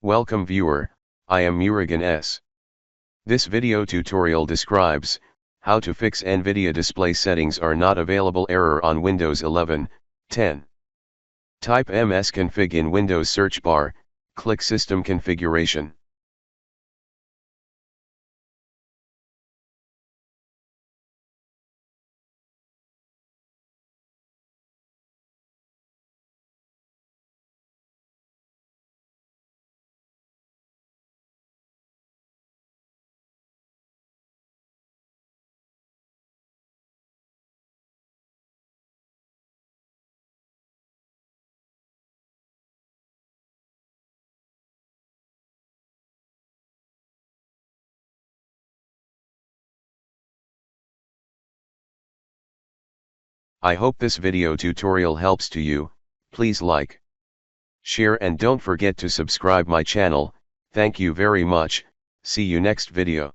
Welcome viewer, I am Murugan S. This video tutorial describes how to fix NVIDIA display settings are not available error on Windows 11, 10. Type msconfig in Windows search bar, click System Configuration. I hope this video tutorial helps to you. Please like, share and don't forget to subscribe my channel. Thank you very much. See you next video.